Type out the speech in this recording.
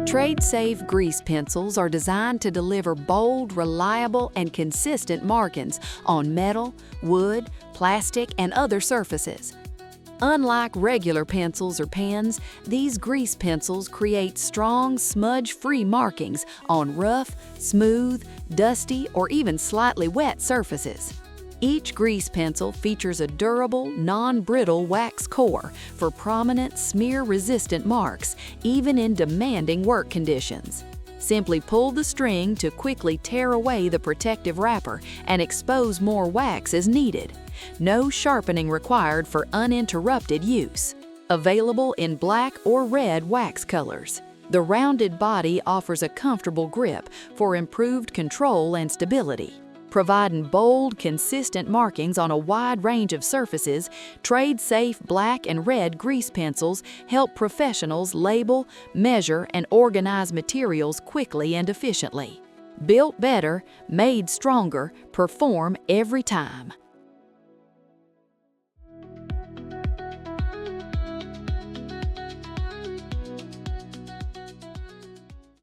TRADESAFE Grease Pencils are designed to deliver bold, reliable, and consistent markings on metal, wood, plastic, and other surfaces. Unlike regular pencils or pens, these grease pencils create strong, smudge-free markings on rough, smooth, dusty, or even slightly wet surfaces. Each grease pencil features a durable, non-brittle wax core for prominent, smear-resistant marks, even in demanding work conditions. Simply pull the string to quickly tear away the protective wrapper and expose more wax as needed. No sharpening required for uninterrupted use. Available in black or red wax colors. The rounded body offers a comfortable grip for improved control and stability. Providing bold, consistent markings on a wide range of surfaces, TRADESAFE black and red grease pencils help professionals label, measure, and organize materials quickly and efficiently. Built better, made stronger, perform every time.